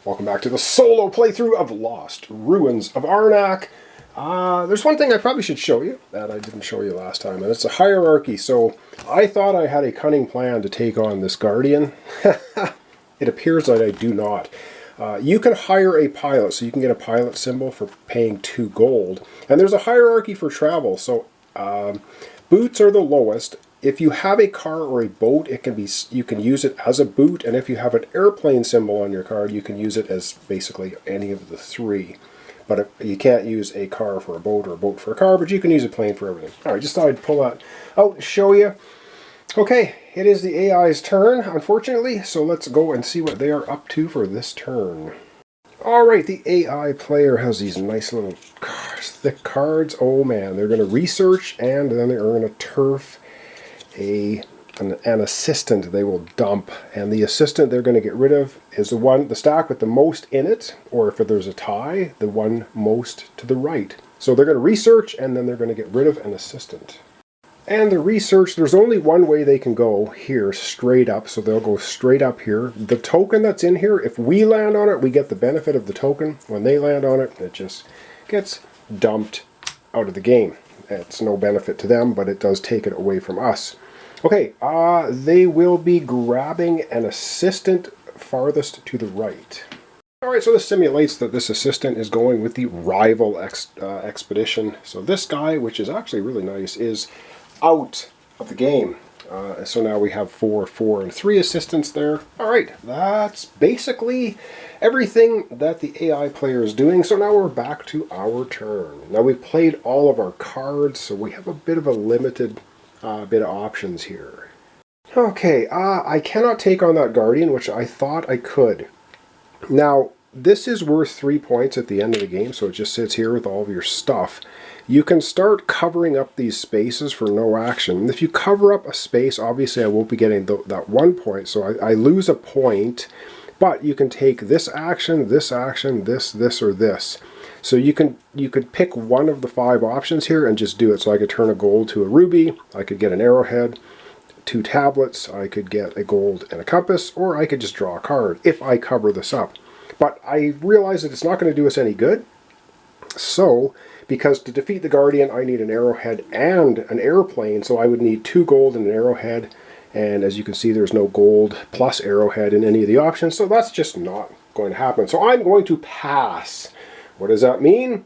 Welcome back to the solo playthrough of Lost Ruins of Arnak. There's one thing I probably should show you that I didn't show you last time, and it's a hierarchy. So I thought I had a cunning plan to take on this Guardian. It appears that I do not. You can hire a pilot, so you can get a pilot symbol for paying 2 gold. And there's a hierarchy for travel, so boots are the lowest. If you have a car or a boat, you can use it as a boot, and if you have an airplane symbol on your card, you can use it as basically any of the 3. But you can't use a car for a boat or a boat for a car, but you can use a plane for everything. All right, just thought I'd pull that out and show you. Okay, it is the AI's turn, unfortunately, so let's go and see what they are up to for this turn. All right, the AI player has these nice little thick cards. Oh man, they're going to research, and then they're going to turf an assistant they will dump, and the assistant they're going to get rid of is the stack with the most in it, or if there's a tie, the one most to the right. So they're going to research, and then they're going to get rid of an assistant. And the research, there's only one way they can go here, straight up, so they'll go straight up here. The token that's in here, if we land on it, we get the benefit of the token. When they land on it, it just gets dumped out of the game. It's no benefit to them, but it does take it away from us. Okay, they will be grabbing an assistant farthest to the right. Alright, so this simulates that this assistant is going with the rival expedition. So this guy, which is actually really nice, is out of the game. So now we have 4, 4, and 3 assistants there. Alright, that's basically everything that the AI player is doing. So now we're back to our turn. Now we've played all of our cards, so we have a bit of a limited bit of options here. Okay, I cannot take on that Guardian, which I thought I could. Now, this is worth 3 points at the end of the game, so it just sits here with all of your stuff. You can start covering up these spaces for no action. If you cover up a space, obviously I won't be getting that 1 point, so I lose a point, but you can take this action, this, or this. So you could pick one of the 5 options here and just do it. So I could turn a gold to a ruby, I could get an arrowhead, 2 tablets, I could get a gold and a compass, or I could just draw a card if I cover this up. But I realize that it's not going to do us any good. So, because to defeat the Guardian, I need an arrowhead and an airplane, so I would need 2 gold and an arrowhead. And as you can see, there's no gold plus arrowhead in any of the options, so that's just not going to happen. So I'm going to pass. What does that mean?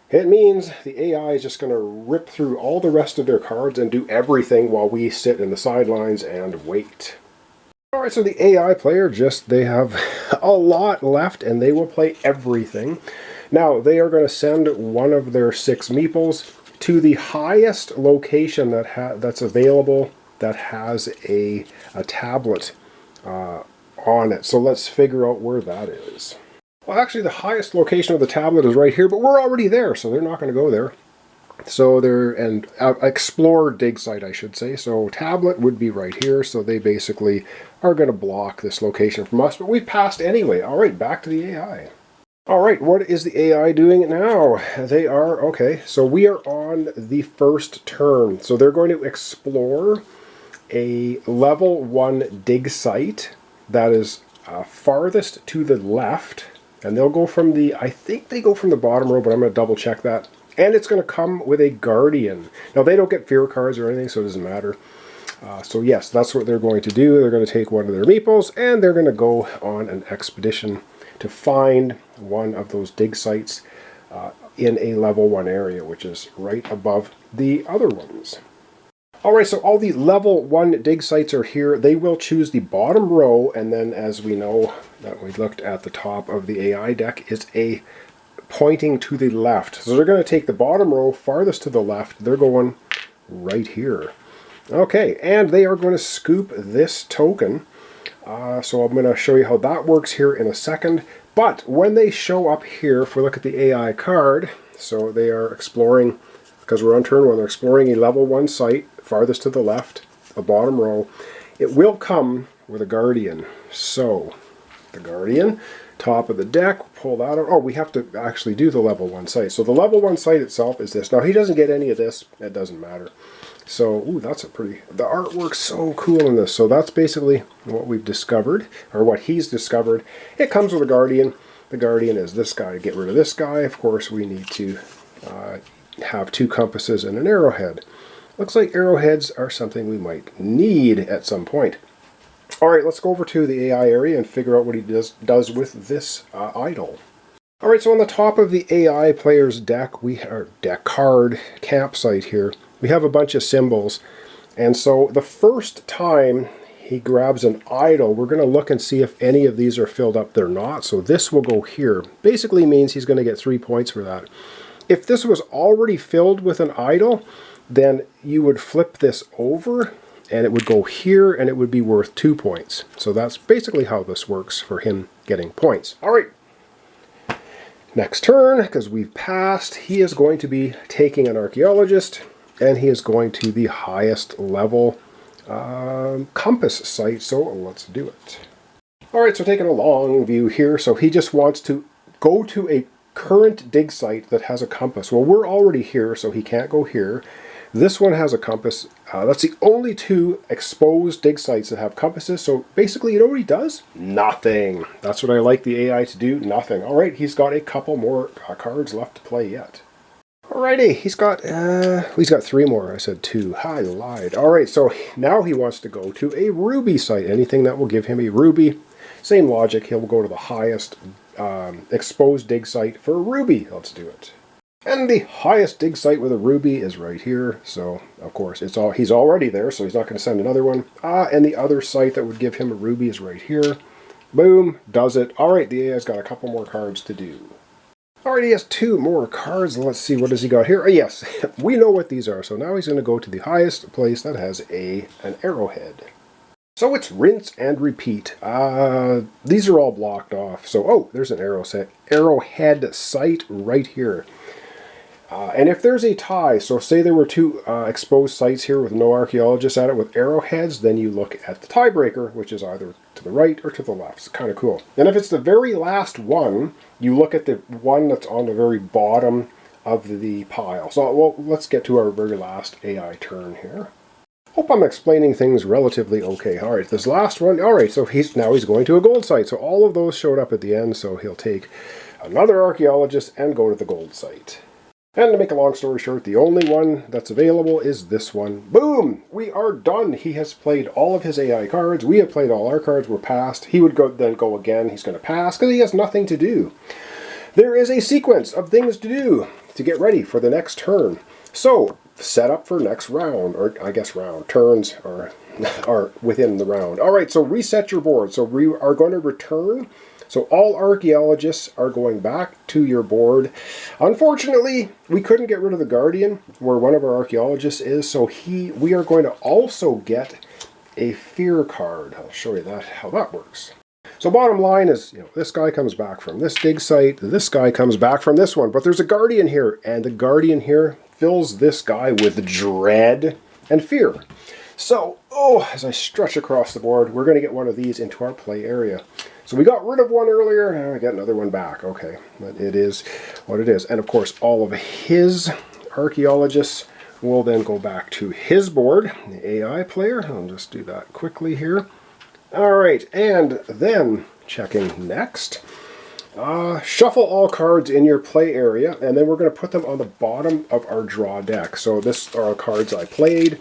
It means the AI is just going to rip through all the rest of their cards and do everything while we sit in the sidelines and wait. Alright, so the AI player, they have a lot left and they will play everything. Now, they are going to send one of their 6 meeples to the highest location that's available that has a tablet on it. So let's figure out where that is. Well, actually, the highest location of the tablet is right here, but we're already there, so they're not going to go there. So explore dig site, I should say. So tablet would be right here, so they basically are going to block this location from us, but we've passed anyway. All right, back to the AI. All right, what is the AI doing now? They are, okay, so we are on the first turn. So they're going to explore a level 1 dig site that is farthest to the left. And they'll go from I think they go from the bottom row, but I'm going to double check that. And it's going to come with a Guardian. Now, they don't get fear cards or anything, so it doesn't matter. So yes, that's what they're going to do. They're going to take one of their meeples, and they're going to go on an expedition to find one of those dig sites in a level 1 area, which is right above the other ones. Alright, so all the level 1 dig sites are here. They will choose the bottom row, and then as we know that we looked at the top of the AI deck, is pointing to the left. So they're going to take the bottom row farthest to the left. They're going right here. Okay, and they are going to scoop this token. So I'm going to show you how that works here in a second. But when they show up here, if we look at the AI card, so they are exploring, because we're on turn 1, they're exploring a level 1 site, farthest to the left, the bottom row. It will come with a Guardian. So, the Guardian top of the deck, pull that out. Oh, we have to actually do the level 1 site. So the level 1 site itself is this. Now he doesn't get any of this, it doesn't matter. So, ooh, that's a pretty, the artwork's so cool in this. So that's basically what we've discovered, or what he's discovered. It comes with a Guardian. The Guardian is this guy. To get rid of this guy, of course, we need to have 2 compasses and an arrowhead. Looks like arrowheads are something we might need at some point. Alright, let's go over to the AI area and figure out what he does with this idol. Alright, so on the top of the AI player's deck, deck card campsite here, we have a bunch of symbols. And so the first time he grabs an idol, we're going to look and see if any of these are filled up. They're not, so this will go here. Basically means he's going to get 3 points for that. If this was already filled with an idol, then you would flip this over and it would go here and it would be worth 2 points. So that's basically how this works for him getting points. Alright, next turn, because we've passed, he is going to be taking an archaeologist and he is going to the highest level compass site, so let's do it. Alright, so taking a long view here, so he just wants to go to a current dig site that has a compass. Well, we're already here, so he can't go here. This one has a compass. That's the only 2 exposed dig sites that have compasses, so basically, you know what he does? Nothing. That's what I like the AI to do, nothing. Alright, he's got a couple more cards left to play yet. Alrighty, he's got 3 more. I said 2. I lied. Alright, so now he wants to go to a ruby site. Anything that will give him a ruby. Same logic, he'll go to the highest exposed dig site for a ruby. Let's do it. And the highest dig site with a ruby is right here. So, of course, he's already there, so he's not going to send another one. And the other site that would give him a ruby is right here. Boom, does it. Alright, the AI's got a couple more cards to do. Alright, he has 2 more cards. Let's see, what has he got here? Yes, we know what these are. So now he's going to go to the highest place that has an arrowhead. So it's rinse and repeat. These are all blocked off. So, oh, there's an arrowhead site right here. And if there's a tie, so say there were 2 exposed sites here with no archaeologists at it with arrowheads, then you look at the tiebreaker, which is either to the right or to the left. It's kind of cool. And if it's the very last one, you look at the one that's on the very bottom of the pile. So, well, let's get to our very last AI turn here. Hope I'm explaining things relatively okay. Alright, this last one, alright, so now he's going to a gold site. So all of those showed up at the end, so he'll take another archaeologist and go to the gold site. And to make a long story short, the only one that's available is this one. Boom! We are done. He has played all of his AI cards. We have played all our cards. We're passed. He would then go again. He's going to pass because he has nothing to do. There is a sequence of things to do to get ready for the next turn. So, set up for next round, or I guess turns are within the round. Alright, so reset your board. So we are going to return. So all archaeologists are going back to your board. Unfortunately, we couldn't get rid of the Guardian, where one of our archaeologists is, so we are going to also get a fear card. I'll show you how that works. So bottom line is, this guy comes back from this dig site, this guy comes back from this one, but there's a Guardian here, and the Guardian here fills this guy with dread and fear. So, as I stretch across the board, we're going to get one of these into our play area. So we got rid of one earlier, and we got another one back. Okay, but it is what it is. And of course, all of his archaeologists will then go back to his board, the AI player. I'll just do that quickly here. Alright, and then checking next. Shuffle all cards in your play area, and then we're going to put them on the bottom of our draw deck. So this are cards I played.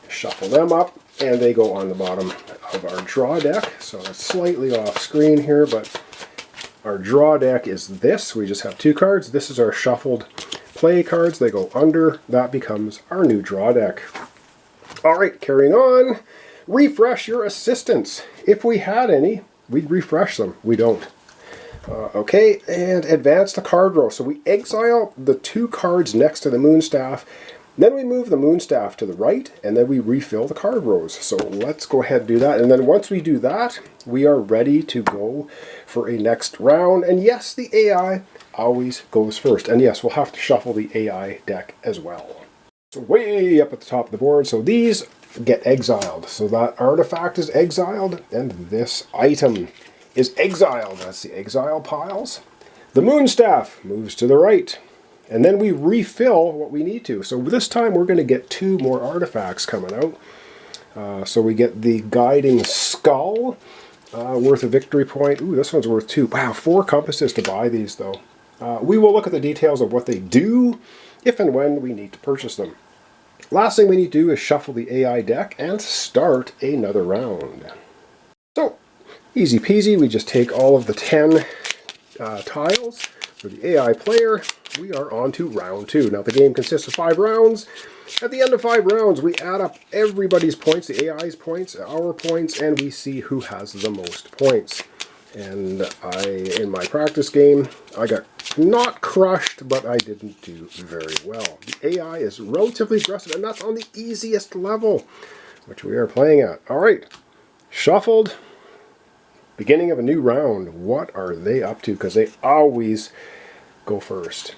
Shuffle them up, and they go on the bottom of our draw deck. So it's slightly off screen here, but our draw deck is this. We just have 2 cards. This is our shuffled play cards. They go under. That becomes our new draw deck. Alright, carrying on. Refresh your assistants. If we had any, we'd refresh them. We don't. Okay, and advance the card row. So we exile the 2 cards next to the Moonstaff. Then we move the Moonstaff to the right, and then we refill the card rows. So let's go ahead and do that. And then once we do that, we are ready to go for a next round. And yes, the AI always goes first. And yes, we'll have to shuffle the AI deck as well. So way up at the top of the board, so these get exiled. So that artifact is exiled, and this item is exiled. That's the exile piles. The moon staff moves to the right. And then we refill what we need to. So this time we're going to get 2 more artifacts coming out. So we get the guiding skull, worth a victory point. Ooh, this one's worth 2. Wow, 4 compasses to buy these though. We will look at the details of what they do if and when we need to purchase them. Last thing we need to do is shuffle the AI deck and start another round. So, easy peasy, we just take all of the 10 tiles for the AI player. We are on to round 2. Now the game consists of 5 rounds. At the end of 5 rounds, we add up everybody's points, the AI's points, our points, and we see who has the most points. And in my practice game, I got not crushed, but I didn't do very well. The AI is relatively aggressive, and that's on the easiest level, which we are playing at. All right, shuffled. Beginning of a new round. What are they up to? Because they always go first.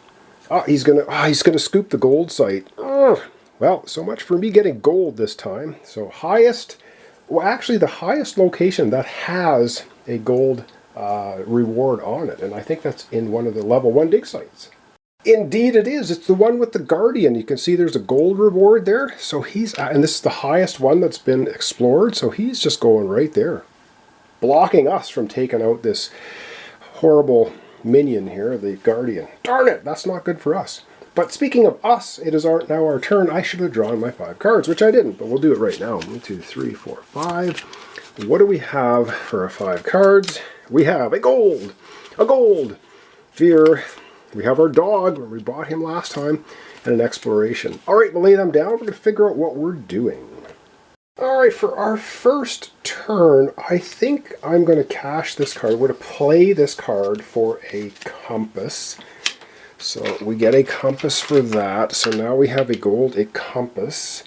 He's gonna scoop the gold site. Well, so much for me getting gold this time. So highest, well, actually the highest location that has a gold reward on it, and I think that's in one of the level 1 dig sites. Indeed it is. It's the one with the Guardian. You can see there's a gold reward there. So and this is the highest one that's been explored, so he's just going right there, blocking us from taking out this horrible minion here, the Guardian. Darn it, that's not good for us. But speaking of us, it is now our turn. I should have drawn my 5 cards, which I didn't, but we'll do it right now. 1, 2, 3, 4, 5. What do we have for our 5 cards? We have a gold. A gold. Fear. We have our dog, where we bought him last time, and an exploration. All right, we'll lay them down. We're going to figure out what we're doing. All right, for our first turn, I think I'm going to cash this card. We're going to play this card for a compass. So we get a compass for that. So now we have a compass.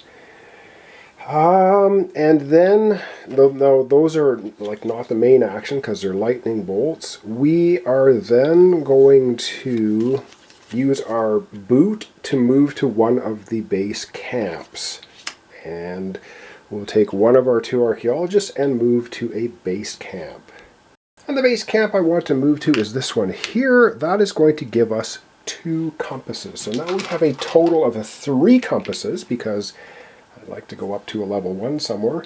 And then, no, those are like not the main action because they're lightning bolts. We are then going to use our boot to move to one of the base camps. And we'll take one of our 2 archaeologists and move to a base camp. And the base camp I want to move to is this one here. That is going to give us 2 compasses. So now we have a total of 3 compasses because I'd like to go up to a level 1 somewhere.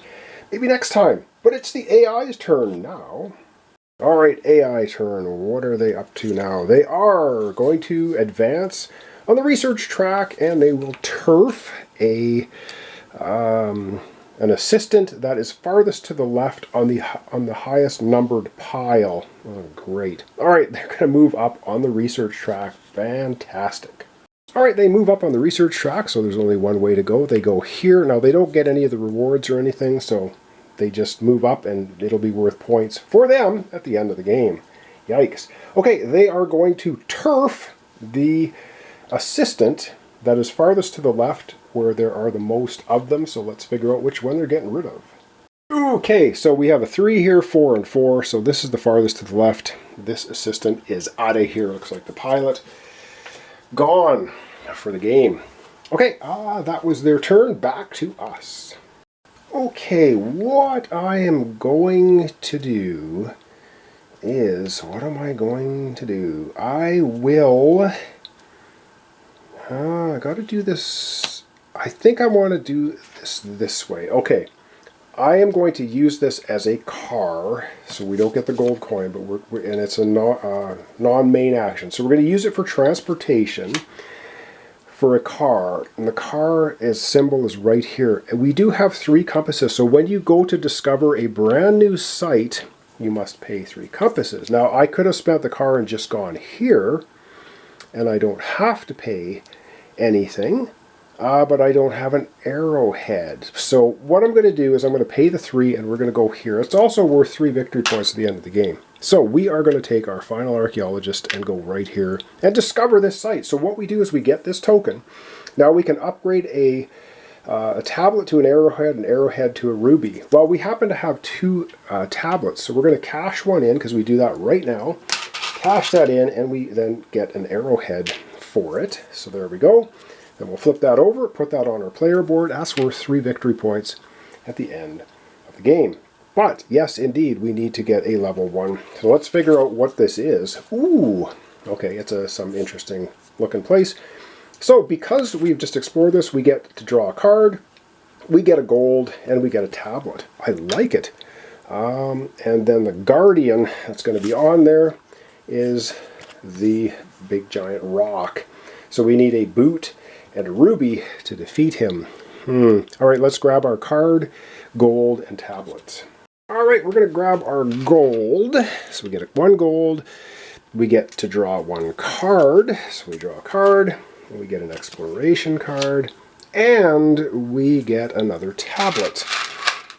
Maybe next time. But it's the AI's turn now. Alright, AI turn. What are they up to now? They are going to advance on the research track, and they will turf an assistant that is farthest to the left on the highest numbered pile. Oh, great. Alright, they're going to move up on the research track. Fantastic. Alright, they move up on the research track, so there's only one way to go. They go here. Now, they don't get any of the rewards or anything, so they just move up, and it'll be worth points for them at the end of the game. Yikes. Okay, they are going to turf the assistant that is farthest to the left, where there are the most of them, so let's figure out which one they're getting rid of. Okay, so we have a 3 here, 4 and 4, so this is the farthest to the left. This assistant is out of here. Looks like the pilot. Gone for the game. Okay, that was their turn. Back to us. Okay, what I am going to do is, what am I going to do? I will, I got to do this, I think I want to do this way. Okay, I am going to use this as a car, so we don't get the gold coin, but and it's a non-main action. So we're going to use it for transportation for a car, and the car symbol is right here. And we do have 3 compasses, so when you go to discover a brand new site, you must pay 3 compasses. Now, I could have spent the car and just gone here, and I don't have to pay anything, but I don't have an arrowhead. So what I'm going to do is I'm going to pay the 3, and we're going to go here. It's also worth 3 victory points at the end of the game. So we are going to take our final archaeologist and go right here and discover this site. So what we do is we get this token. Now we can upgrade a tablet to an arrowhead to a ruby. Well, we happen to have 2 tablets, so we're going to cash one in because we do that right now. Cash that in, and we then get an arrowhead for it. So there we go. Then we'll flip that over, put that on our player board. That's worth 3 victory points at the end of the game. But, yes, indeed, we need to get a level 1. So let's figure out what this is. Ooh! Okay, it's some interesting looking place. So, because we've just explored this, we get to draw a card, we get a gold, and we get a tablet. I like it. And then the Guardian that's going to be on there is the big giant rock. So we need a boot and a ruby to defeat him. Alright, let's grab our card, gold, and tablets. Alright, we're going to grab our gold. So we get 1 gold. We get to draw 1 card. So we draw a card. We get an exploration card. And we get another tablet.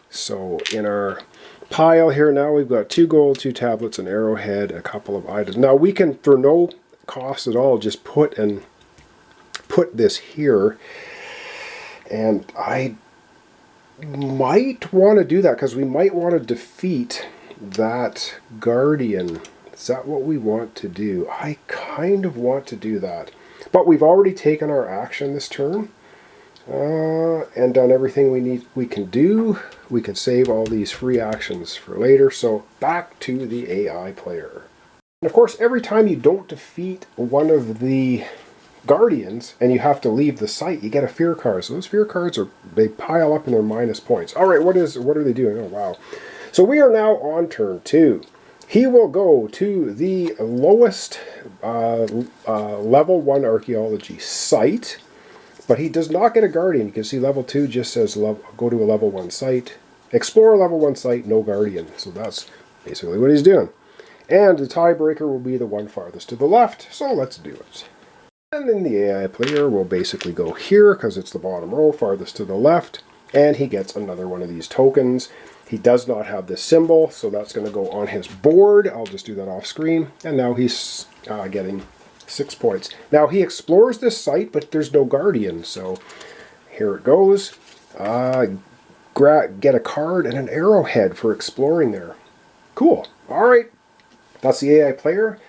So in our pile here now, we've got 2 gold, 2 tablets, an arrowhead, a couple of items. Now we can, for no cost at all, just put this here. And I might want to do that because we might want to defeat that Guardian. Is that what we want to do? I kind of want to do that. But we've already taken our action this turn and done everything we can do. We can save all these free actions for later. So back to the AI player. And of course, every time you don't defeat one of the Guardians and you have to leave the site, you get a fear card. So those fear cards they pile up and they're minus points. All right, what are they doing? Oh wow! So we are now on turn 2. He will go to the lowest level 1 archaeology site, but he does not get a Guardian. You can see level 2 just says go to a level 1 site, explore a level 1 site, no Guardian. So that's basically what he's doing. And the tiebreaker will be the one farthest to the left. So let's do it. And then the AI player will basically go here because it's the bottom row, farthest to the left, and he gets another one of these tokens. He does not have this symbol, so that's going to go on his board. I'll just do that off screen, and now he's getting 6 points. Now he explores this site, but there's no Guardian, so here it goes. Get a card and an arrowhead for exploring there. Cool. All right, that's the AI player.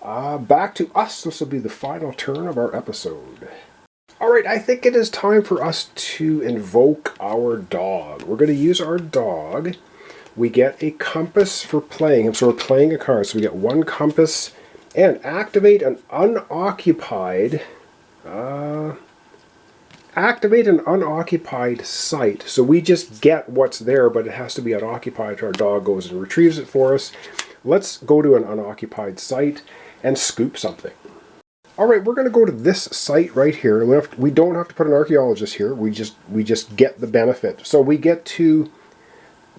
Back to us. This will be the final turn of our episode. Alright, I think it is time for us to invoke our dog. We're going to use our dog. We get a compass for playing him. So we're playing a card. So we get 1 compass and activate an unoccupied site. So we just get what's there, but it has to be unoccupied. Our dog goes and retrieves it for us. Let's go to an unoccupied site and scoop something. Alright, we're going to go to this site right here. We don't have to put an archaeologist here. We just get the benefit. So we get to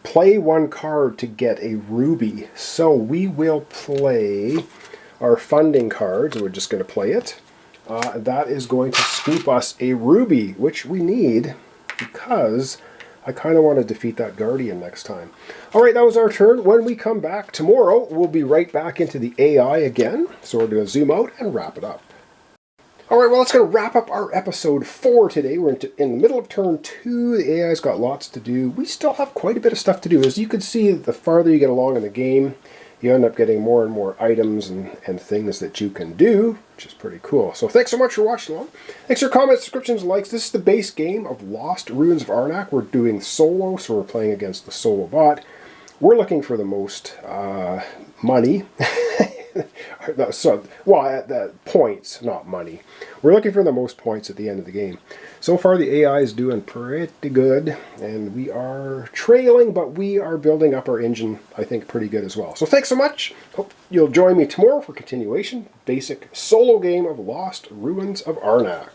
play 1 card to get a ruby. So we will play our funding cards. We're just going to play it. That is going to scoop us a ruby, which we need because I kind of want to defeat that Guardian next time. Alright, that was our turn. When we come back tomorrow, we'll be right back into the AI again. So we're going to zoom out and wrap it up. Alright, well, that's going to wrap up our episode 4 today. We're in the middle of turn 2. The AI's got lots to do. We still have quite a bit of stuff to do. As you can see, the farther you get along in the game, you end up getting more and more items and things that you can do, which is pretty cool. So thanks so much for watching along. Thanks for comments, subscriptions, likes. This is the base game of Lost Ruins of Arnak. We're doing solo, so we're playing against the solo bot. We're looking for the most money. Points, not money. We're looking for the most points at the end of the game. So far the AI is doing pretty good, and we are trailing, but we are building up our engine, I think, pretty good as well. So thanks so much. Hope you'll join me tomorrow for continuation. Basic solo game of Lost Ruins of Arnak.